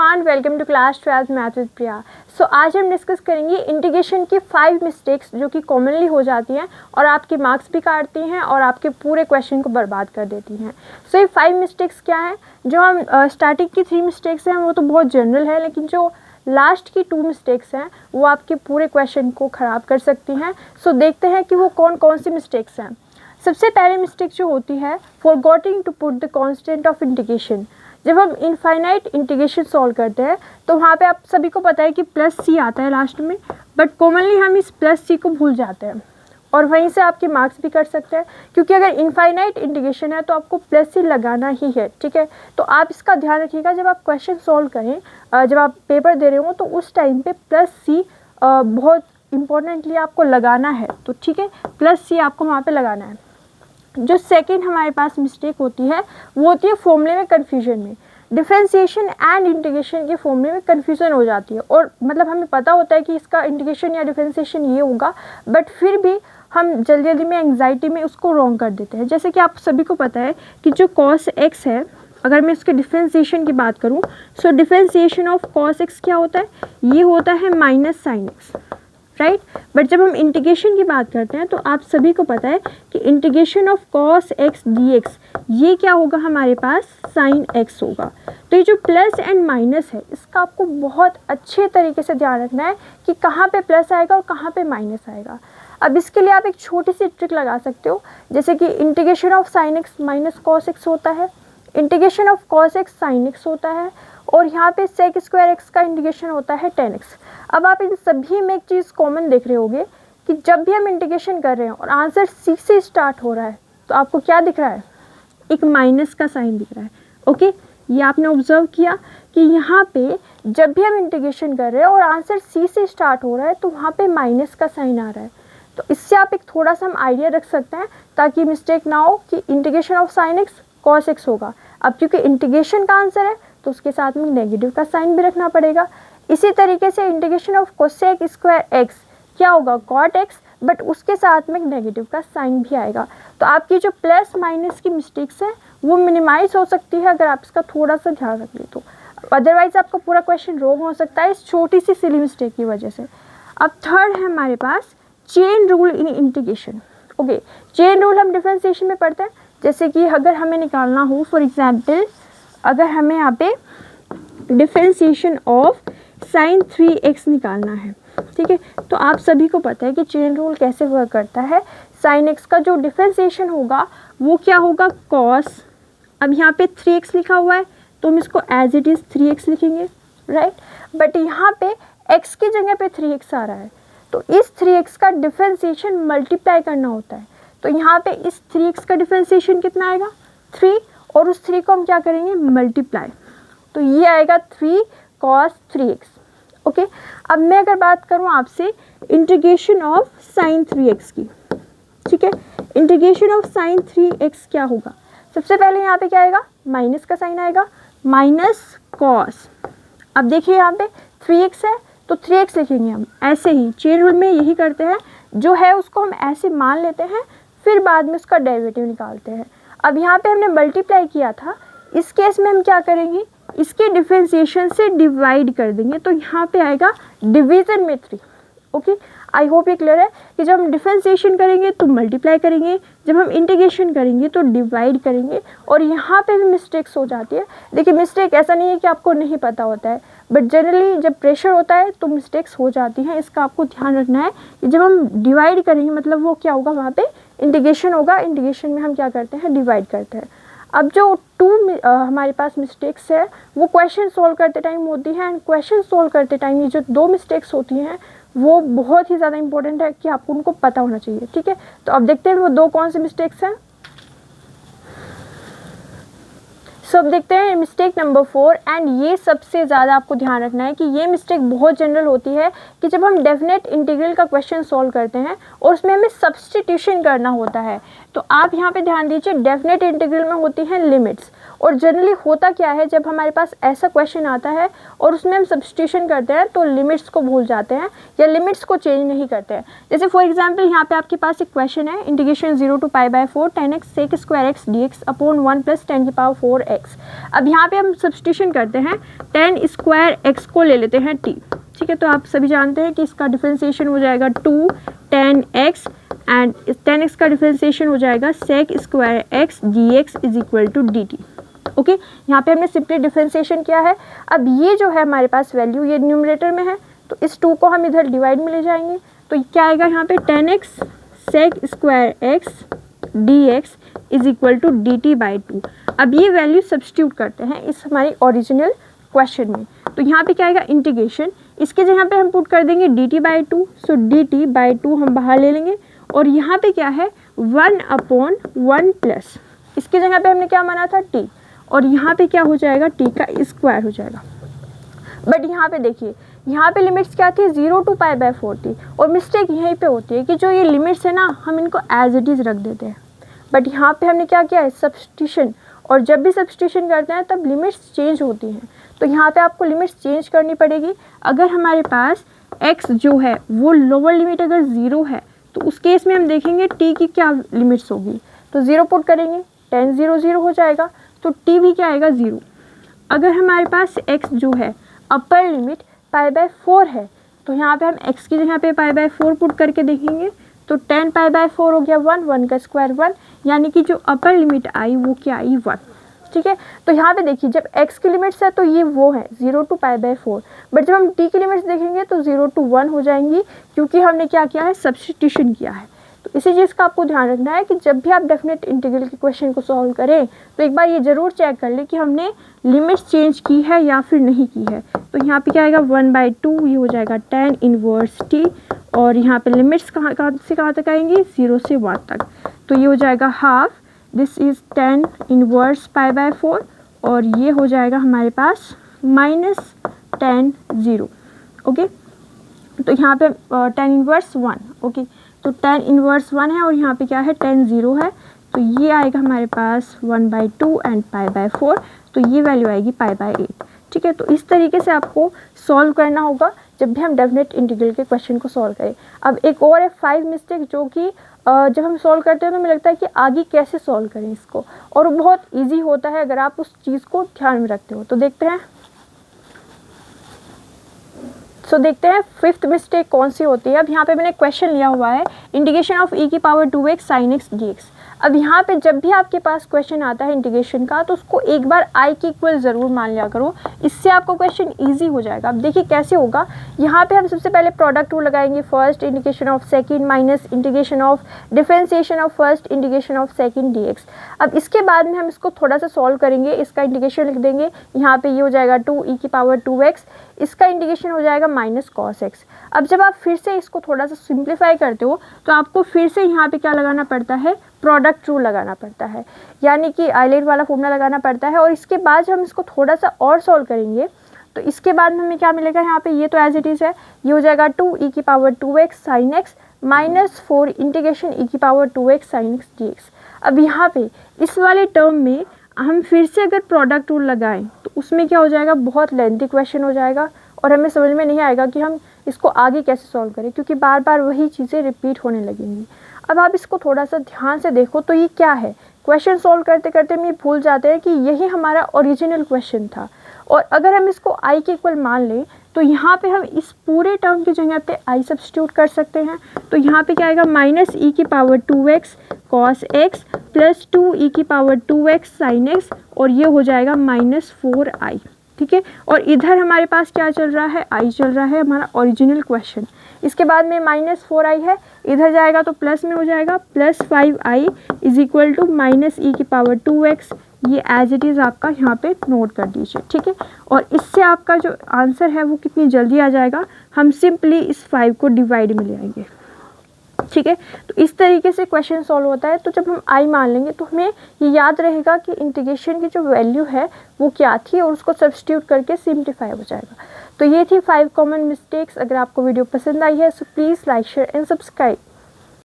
Everyone, welcome to class 12 math with Priya. So आज हम discuss करेंगे इंटीग्रेशन की 5 मिस्टेक्स जो कि कॉमनली हो जाती हैं और आपके मार्क्स भी काटती हैं और आपके पूरे क्वेश्चन को बर्बाद कर देती हैं। सो ये 5 मिस्टेक्स क्या हैं? जो हम स्टार्टिंग की 3 मिस्टेक्स हैं वो तो बहुत जनरल है, लेकिन जो लास्ट की 2 मिस्टेक्स हैं वो आपके पूरे क्वेश्चन को ख़राब कर सकती हैं। सो देखते हैं कि वो कौन कौन सी मिस्टेक्स हैं। सबसे पहली मिस्टेक जो होती है, forgetting to put the constant of integration. जब हम इनफाइनाइट इंटीग्रेशन सॉल्व करते हैं तो वहाँ पे आप सभी को पता है कि प्लस सी आता है लास्ट में, बट कॉमनली हम इस प्लस सी को भूल जाते हैं और वहीं से आपके मार्क्स भी कट सकते हैं, क्योंकि अगर इनफाइनाइट इंटीग्रेशन है तो आपको प्लस सी लगाना ही है। ठीक है, तो आप इसका ध्यान रखिएगा जब आप क्वेश्चन सॉल्व करें, जब आप पेपर दे रहे हो तो उस टाइम पे प्लस सी बहुत इंपॉर्टेंटली आपको लगाना है। तो ठीक है, प्लस सी आपको वहाँ पर लगाना है। जो सेकंड हमारे पास मिस्टेक होती है वो होती है फॉर्मूले में कन्फ्यूजन में। डिफरेंशिएशन एंड इंटीग्रेशन के फॉर्मूले में कन्फ्यूजन हो जाती है, और मतलब हमें पता होता है कि इसका इंटीग्रेशन या डिफरेंशिएशन ये होगा, बट फिर भी हम जल्दी जल्दी में एंग्जाइटी में उसको रॉन्ग कर देते हैं। जैसे कि आप सभी को पता है कि जो cos x है, अगर मैं इसके डिफरेंशिएशन की बात करूँ, so differentiation of cos x क्या होता है? ये होता है minus sine x, right. But जब हम इंटीग्रेशन की बात करते हैं तो आप सभी को पता है कि integration of cos x dx ये क्या होगा? हमारे पास sin x होगा। तो ये जो प्लस एंड माइनस है इसका आपको बहुत अच्छे तरीके से ध्यान रखना है कि कहाँ पे प्लस आएगा और कहाँ पे माइनस आएगा। अब इसके लिए आप एक छोटी सी ट्रिक लगा सकते हो, जैसे कि integration of sin x minus cos x होता है, integration of cos x sin x होता है, और यहाँ पे sec स्क्वायर x का इंटीग्रेशन होता है tan x। अब आप इन सभी में एक चीज़ कॉमन देख रहे होगे कि जब भी हम इंटीग्रेशन कर रहे हैं और आंसर सी से स्टार्ट हो रहा है तो आपको क्या दिख रहा है? एक माइनस का साइन दिख रहा है। ओके, ये आपने ऑब्जर्व किया कि यहाँ पे जब भी हम इंटीग्रेशन कर रहे हैं और आंसर सी से स्टार्ट हो रहा है तो वहाँ पे माइनस का साइन आ रहा है। तो इससे आप एक थोड़ा सा हम आइडिया रख सकते हैं ताकि मिस्टेक ना हो कि integration of sine x cos x होगा। अब क्योंकि इंटीग्रेशन का आंसर है तो उसके साथ में नेगेटिव का साइन भी रखना पड़ेगा। इसी तरीके से integration of cosec square x क्या होगा? कॉट एक्स, बट उसके साथ में नेगेटिव का साइन भी आएगा। तो आपकी जो प्लस माइनस की मिस्टेक्स हैं वो मिनिमाइज हो सकती है अगर आप इसका थोड़ा सा ध्यान रख लें तो, अदरवाइज आपका पूरा क्वेश्चन रॉन्ग हो सकता है इस छोटी सी सिली मिस्टेक की वजह से। अब थर्ड है हमारे पास chain rule in integration. Okay, chain rule हम डिफरेंशिएशन में पढ़ते हैं। जैसे कि अगर हमें निकालना हो, फॉर एग्जाम्पल अगर हमें यहाँ पे डिफरेंशिएशन ऑफ sin 3x निकालना है, ठीक है, तो आप सभी को पता है कि चेन रूल कैसे वर्क करता है। sin x का जो डिफरेंशिएशन होगा वो क्या होगा? cos। अब यहाँ पे 3x लिखा हुआ है तो हम इसको एज इट इज़ 3x लिखेंगे, राइट। बट यहाँ पे x की जगह पे 3x आ रहा है तो इस 3x का डिफरेंशिएशन मल्टीप्लाई करना होता है। तो यहाँ पे इस 3x का डिफरेंशिएशन कितना आएगा? 3, और उस 3 को हम क्या करेंगे? मल्टीप्लाई, तो ये आएगा 3 cos 3x। ओके, अब मैं अगर बात करूँ आपसे इंटीग्रेशन ऑफ sin 3x की, ठीक है, इंटीग्रेशन ऑफ sin 3x क्या होगा? सबसे पहले यहाँ पे क्या आएगा? माइनस का साइन आएगा, माइनस cos। अब देखिए यहाँ पे 3x है तो 3x लिखेंगे हम। ऐसे ही चेन रूल में यही करते हैं, जो है उसको हम ऐसे मान लेते हैं, फिर बाद में उसका डेरिवेटिव निकालते हैं। अब यहाँ पे हमने मल्टीप्लाई किया था, इस केस में हम क्या करेंगे? इसके डिफरेंशिएशन से डिवाइड कर देंगे, तो यहाँ पे आएगा डिवीज़न में 3। ओके, आई होप ये क्लियर है कि जब हम डिफरेंशिएशन करेंगे तो मल्टीप्लाई करेंगे, जब हम इंटीग्रेशन करेंगे तो डिवाइड करेंगे, और यहाँ पे भी मिस्टेक्स हो जाती है। देखिए, मिस्टेक ऐसा नहीं है कि आपको नहीं पता होता है, बट जनरली जब प्रेशर होता है तो मिस्टेक्स हो जाती हैं। इसका आपको ध्यान रखना है कि जब हम डिवाइड करेंगे मतलब वो क्या होगा? वहाँ पे इंटीग्रेशन होगा, इंटीग्रेशन में हम क्या करते हैं? डिवाइड करते हैं। अब जो 2 हमारे पास मिस्टेक्स है वो क्वेश्चन सोल्व करते टाइम होती है, एंड क्वेश्चन सोल्व करते टाइम ये जो 2 मिस्टेक्स होती हैं वो बहुत ही ज़्यादा इंपॉर्टेंट है कि आपको उनको पता होना चाहिए। ठीक है, तो अब देखते हैं वो 2 कौन से मिस्टेक्स हैं। सो अब देखते हैं मिस्टेक नंबर 4, एंड ये सबसे ज़्यादा आपको ध्यान रखना है कि ये मिस्टेक बहुत जनरल होती है कि जब हम डेफिनेट इंटीग्रल का क्वेश्चन सॉल्व करते हैं और उसमें हमें सब्सटीट्यूशन करना होता है। तो आप यहाँ पे ध्यान दीजिए, डेफिनेट इंटीग्रल में होती हैं लिमिट्स, और जनरली होता क्या है, जब हमारे पास ऐसा क्वेश्चन आता है और उसमें हम सब्स्टिट्यूशन करते हैं तो लिमिट्स को भूल जाते हैं या लिमिट्स को चेंज नहीं करते हैं। जैसे फॉर एग्जांपल यहाँ पे आपके पास एक क्वेश्चन है, integration 0 to π/4 10x sec² dx upon 1 + 10⁴x। अब यहाँ पे हम सब्स्टिट्यूशन करते हैं, 10² को ले लेते हैं t, ठीक है। तो आप सभी जानते हैं कि इसका डिफरेंशिएशन हो जाएगा 2 10x एंड 10x का डिफरेंशिएशन हो जाएगा sec² dx = dt। ओके, यहाँ पे हमने सिंपली डिफरेंशिएशन किया है। अब ये जो है हमारे पास वैल्यू, ये न्यूमरेटर में है, तो इस 2 को हम इधर डिवाइड में ले जाएंगे, तो क्या आएगा यहाँ पे 10x sec² dx = dt/2। अब ये वैल्यू सब्स्टिट्यूट करते हैं इस हमारी ओरिजिनल क्वेश्चन में, तो यहाँ पे क्या आएगा इंटीग्रेशन, इसके जगह पे हम पुट कर देंगे dt/2, सो dt/2 हम बाहर ले लेंगे और यहाँ पे क्या है 1/1 प्लस, इसके जगह पे हमने क्या माना था t, और यहाँ पे क्या हो जाएगा t का स्क्वायर हो जाएगा। बट यहाँ पे देखिए, यहाँ पे लिमिट्स क्या थी 0 to π/4 थी, और मिस्टेक यहीं पे होती है कि जो ये लिमिट्स है ना, हम इनको एज इट इज़ रख देते हैं। बट यहाँ पे हमने क्या किया है सब्स्टिट्यूशन, और जब भी सब्स्टिट्यूशन करते हैं तब लिमिट्स चेंज होती हैं, तो यहाँ पे आपको लिमिट्स चेंज करनी पड़ेगी। अगर हमारे पास x जो है वो लोअर लिमिट अगर 0 है तो उस केस में हम देखेंगे t की क्या लिमिट्स होगी, तो 0 पुट करेंगे 10 0 0 हो जाएगा, तो t भी क्या आएगा 0। अगर हमारे पास x जो है अपर लिमिट π/4 है, तो यहाँ पे हम x की जगह पे π/4 पुट करके देखेंगे, तो 10 π/4 हो गया 1, 1 का स्क्वायर 1, यानी कि जो अपर लिमिट आई वो क्या आई 1, ठीक है। तो यहाँ पे देखिए, जब x की लिमिट्स है तो ये वो है 0 to π/4, बट जब हम t की लिमिट्स देखेंगे तो 0 to 1 हो जाएंगी, क्योंकि हमने क्या किया है सब्स्टिट्यूशन किया है। तो इसी चीज़ का आपको ध्यान रखना है कि जब भी आप डेफिनेट इंटीग्रल के क्वेश्चन को सॉल्व करें तो एक बार ये ज़रूर चेक कर लें कि हमने लिमिट्स चेंज की है या फिर नहीं की है। तो यहाँ पे क्या आएगा 1/2, ये हो जाएगा tan इनवर्स t, और यहाँ पे लिमिट्स कहाँ से कहाँ तक आएंगी 0 से 1 तक, तो ये हो जाएगा half, this is tan inverse π/4, और ये हो जाएगा हमारे पास -tan 0। ओके, तो यहाँ पे tan इनवर्स 1, ओके, तो tan इनवर्स 1 है और यहाँ पे क्या है tan 0 है, तो ये आएगा हमारे पास 1/2 एंड π/4, तो ये वैल्यू आएगी π/8, ठीक है। तो इस तरीके से आपको सॉल्व करना होगा जब भी हम डेफिनेट इंटीग्रल के क्वेश्चन को सॉल्व करें। अब एक और है 5 मिस्टेक, जो कि जब हम सॉल्व करते हैं तो हमें लगता है कि आगे कैसे सॉल्व करें इसको, और वो बहुत ईजी होता है अगर आप उस चीज़ को ध्यान में रखते हो। तो देखते हैं, देखते हैं 5th मिस्टेक कौन सी होती है। अब यहाँ पे मैंने क्वेश्चन लिया हुआ है integration of e⁻²x sin x dx। अब यहाँ पे जब भी आपके पास क्वेश्चन आता है इंटीग्रेशन का, तो उसको एक बार i के इक्वल ज़रूर मान लिया करो, इससे आपको क्वेश्चन इजी हो जाएगा। अब देखिए कैसे होगा, यहाँ पे हम सबसे पहले प्रोडक्ट रूल लगाएंगे, first integration of second minus integration of differentiation of first integration of second dx। अब इसके बाद में हम इसको थोड़ा सा सॉल्व करेंगे, इसका इंटीग्रेशन लिख देंगे, यहाँ पे ये हो जाएगा 2e⁻²x, इसका इंटीग्रेशन हो जाएगा -cos x। अब जब आप फिर से इसको थोड़ा सा सिंप्लीफाई करते हो तो आपको फिर से यहाँ पे क्या लगाना पड़ता है, प्रोडक्ट रूल लगाना पड़ता है, यानी कि आइलेट वाला फॉर्मूला लगाना पड़ता है। और इसके बाद जब हम इसको थोड़ा सा और सॉल्व करेंगे तो इसके बाद में हमें क्या मिलेगा, यहाँ पे ये तो एज इट इज़ है, ये हो जाएगा 2e⁻²x sin x -4 integration e⁻²x sin x dx। अब यहाँ पे इस वाले टर्म में हम फिर से अगर प्रोडक्ट रूल लगाएं तो उसमें क्या हो जाएगा, बहुत लेंथी क्वेश्चन हो जाएगा और हमें समझ में नहीं आएगा कि हम इसको आगे कैसे सॉल्व करें, क्योंकि बार बार वही चीज़ें रिपीट होने लगेंगी। अब आप इसको थोड़ा सा ध्यान से देखो, तो ये क्या है, क्वेश्चन सॉल्व करते करते हम ये भूल जाते हैं कि यही हमारा ओरिजिनल क्वेश्चन था। और अगर हम इसको i के इक्वल मान लें तो यहाँ पे हम इस पूरे टर्म की जगह पे i सब्स्टिट्यूट कर सकते हैं। तो यहाँ पे क्या आएगा -e⁻²x cos x plus 2e⁻²x sin x, और ये हो जाएगा -4i, ठीक है। और इधर हमारे पास क्या चल रहा है, i चल रहा है, हमारा ओरिजिनल क्वेश्चन। इसके बाद में -4i है, इधर जाएगा तो प्लस में हो जाएगा +5i = -e⁻²x, ये एज इट इज़ आपका यहाँ पे नोट कर दीजिए, ठीक है। और इससे आपका जो आंसर है वो कितनी जल्दी आ जाएगा, हम सिंपली इस 5 को डिवाइड में ले आएंगे, ठीक है। तो इस तरीके से क्वेश्चन सॉल्व होता है। तो जब हम i मान लेंगे तो हमें ये याद रहेगा कि इंटीग्रेशन की जो वैल्यू है वो क्या थी, और उसको सब्स्टिट्यूट करके सिंप्लीफाई हो जाएगा। तो ये थी 5 कॉमन मिस्टेक्स। अगर आपको वीडियो पसंद आई है so please like share and subscribe.